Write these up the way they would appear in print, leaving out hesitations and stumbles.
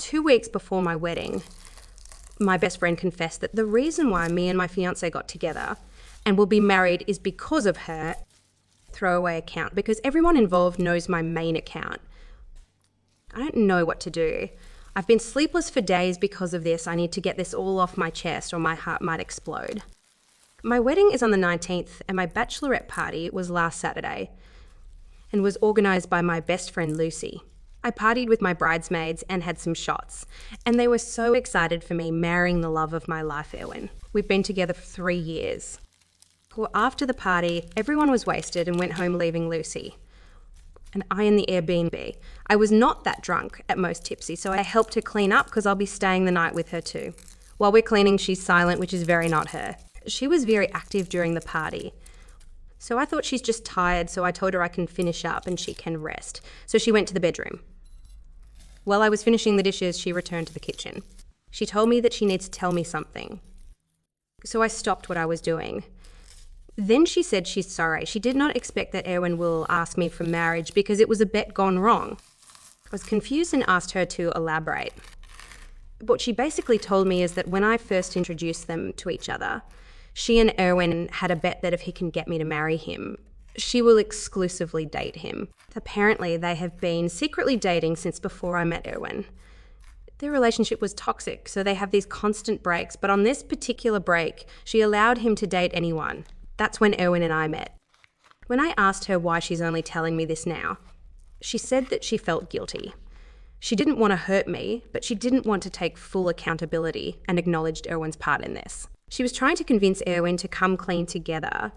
2 weeks before my wedding, my best friend confessed that the reason why me and my fiance got together and will be married is because of her throwaway account, because everyone involved knows my main account. I don't know what to do. I've been sleepless for days because of this. I need to get this all off my chest or my heart might explode. My wedding is on the 19th and my bachelorette party was last Saturday and was organised by my best friend Lucy. I partied with my bridesmaids and had some shots, and they were so excited for me marrying the love of my life, Erwin. We've been together for 3 years. Well, after the party, everyone was wasted and went home leaving Lucy, and I in the Airbnb. I was not that drunk, at most tipsy, so I helped her clean up because I'll be staying the night with her too. While we're cleaning, she's silent, which is very not her. She was very active during the party. So I thought she's just tired, so I told her I can finish up and she can rest. So she went to the bedroom. While I was finishing the dishes, she returned to the kitchen. She told me that she needs to tell me something. So I stopped what I was doing. Then she said she's sorry. She did not expect that Erwin will ask me for marriage because it was a bet gone wrong. I was confused and asked her to elaborate. What she basically told me is that when I first introduced them to each other, she and Erwin had a bet that if he can get me to marry him, she will exclusively date him. Apparently, they have been secretly dating since before I met Erwin. Their relationship was toxic, so they have these constant breaks, but on this particular break, she allowed him to date anyone. That's when Erwin and I met. When I asked her why she's only telling me this now, she said that she felt guilty. She didn't want to hurt me, but she didn't want to take full accountability and acknowledged Erwin's part in this. She was trying to convince Erwin to come clean together,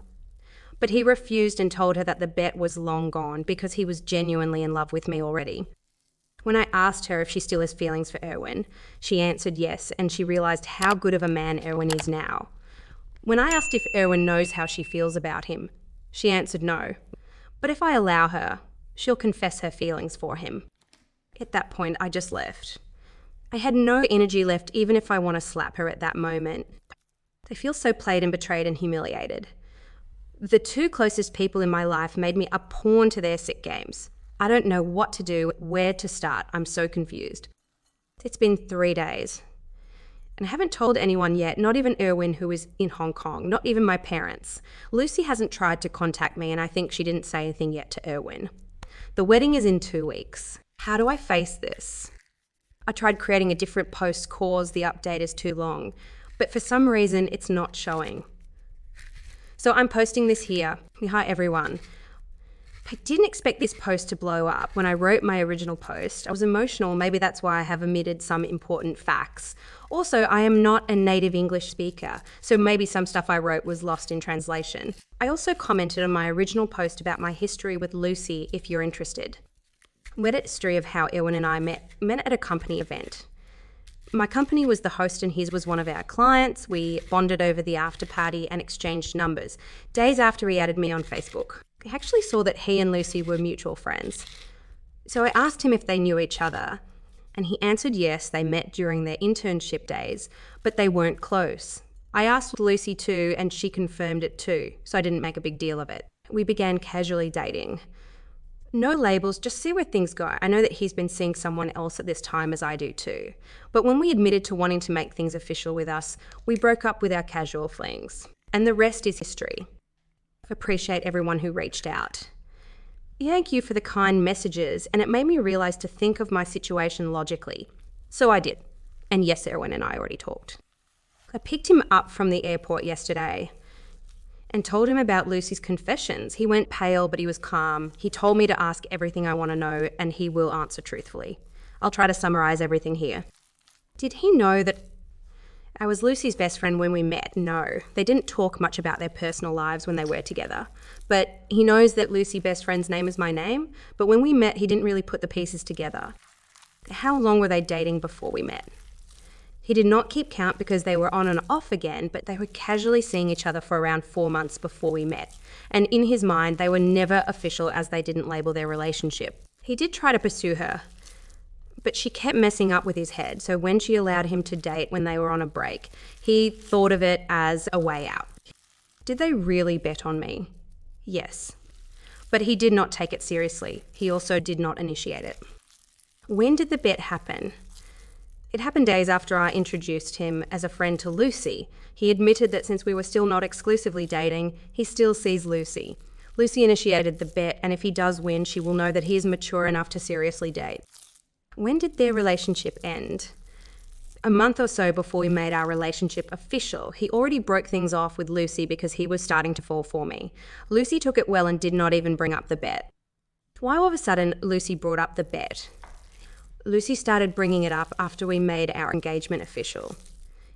but he refused and told her that the bet was long gone because he was genuinely in love with me already. When I asked her if she still has feelings for Erwin, she answered yes, and she realised how good of a man Erwin is now. When I asked if Erwin knows how she feels about him, she answered no. But if I allow her, she'll confess her feelings for him. At that point, I just left. I had no energy left even if I want to slap her at that moment. I feel so played and betrayed and humiliated. The two closest people in my life made me a pawn to their sick games. I don't know what to do, where to start. I'm so confused. It's been 3 days. And I haven't told anyone yet, not even Erwin, who is in Hong Kong, not even my parents. Lucy hasn't tried to contact me, and I think she didn't say anything yet to Erwin. The wedding is in 2 weeks. How do I face this? I tried creating a different post cause the update is too long, but for some reason it's not showing. So I'm posting this here. Hi everyone. I didn't expect this post to blow up. When I wrote my original post, I was emotional. Maybe that's why I have omitted some important facts. Also, I am not a native English speaker, so maybe some stuff I wrote was lost in translation. I also commented on my original post about my history with Lucy, if you're interested. We had a history of how Erwin and I met at a company event. My company was the host and his was one of our clients. We bonded over the after party and exchanged numbers. Days after he added me on Facebook, I actually saw that he and Lucy were mutual friends. So I asked him if they knew each other, and he answered yes, they met during their internship days, but they weren't close. I asked Lucy too, and she confirmed it too, so I didn't make a big deal of it. We began casually dating. No labels, just see where things go. I know that he's been seeing someone else at this time, as I do too. But when we admitted to wanting to make things official with us, we broke up with our casual flings. And the rest is history. I appreciate everyone who reached out. Thank you for the kind messages, and it made me realise to think of my situation logically. So I did. And yes, Erwin and I already talked. I picked him up from the airport yesterday and told him about Lucy's confessions. He went pale, but he was calm. He told me to ask everything I want to know, and he will answer truthfully. I'll try to summarise everything here. Did he know that I was Lucy's best friend when we met? No. They didn't talk much about their personal lives when they were together. But he knows that Lucy's best friend's name is my name, but when we met, he didn't really put the pieces together. How long were they dating before we met? He did not keep count because they were on and off again, but they were casually seeing each other for around 4 months before we met. And in his mind, they were never official as they didn't label their relationship. He did try to pursue her, but she kept messing up with his head. So when she allowed him to date when they were on a break, he thought of it as a way out. Did they really bet on me? Yes. But he did not take it seriously. He also did not initiate it. When did the bet happen? It happened days after I introduced him as a friend to Lucy. He admitted that since we were still not exclusively dating, he still sees Lucy. Lucy initiated the bet, and if he does win, she will know that he is mature enough to seriously date. When did their relationship end? A month or so before we made our relationship official, he already broke things off with Lucy because he was starting to fall for me. Lucy took it well and did not even bring up the bet. Why all of a sudden Lucy brought up the bet? Lucy started bringing it up after we made our engagement official.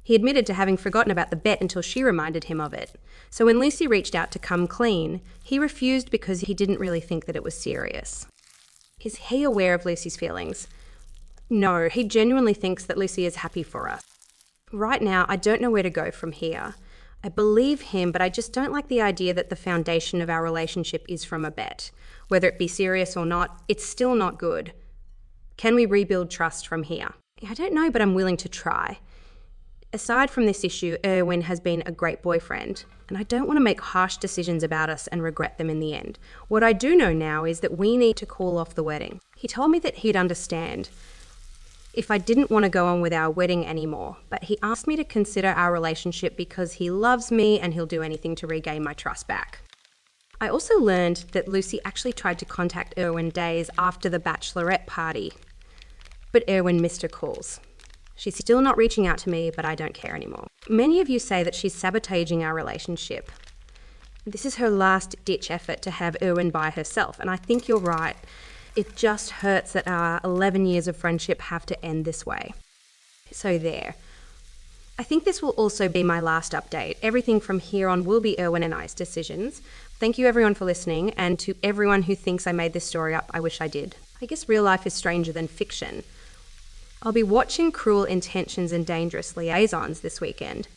He admitted to having forgotten about the bet until she reminded him of it. So when Lucy reached out to come clean, he refused because he didn't really think that it was serious. Is he aware of Lucy's feelings? No, he genuinely thinks that Lucy is happy for us. Right now, I don't know where to go from here. I believe him, but I just don't like the idea that the foundation of our relationship is from a bet. Whether it be serious or not, it's still not good. Can we rebuild trust from here? I don't know, but I'm willing to try. Aside from this issue, Erwin has been a great boyfriend, and I don't want to make harsh decisions about us and regret them in the end. What I do know now is that we need to call off the wedding. He told me that he'd understand if I didn't want to go on with our wedding anymore, but he asked me to consider our relationship because he loves me and he'll do anything to regain my trust back. I also learned that Lucy actually tried to contact Erwin days after the bachelorette party, but Erwin missed her calls. She's still not reaching out to me, but I don't care anymore. Many of you say that she's sabotaging our relationship. This is her last-ditch effort to have Erwin by herself, and I think you're right. It just hurts that our 11 years of friendship have to end this way. So there. I think this will also be my last update. Everything from here on will be Erwin and I's decisions. Thank you everyone for listening, and to everyone who thinks I made this story up, I wish I did. I guess real life is stranger than fiction. I'll be watching Cruel Intentions and Dangerous Liaisons this weekend.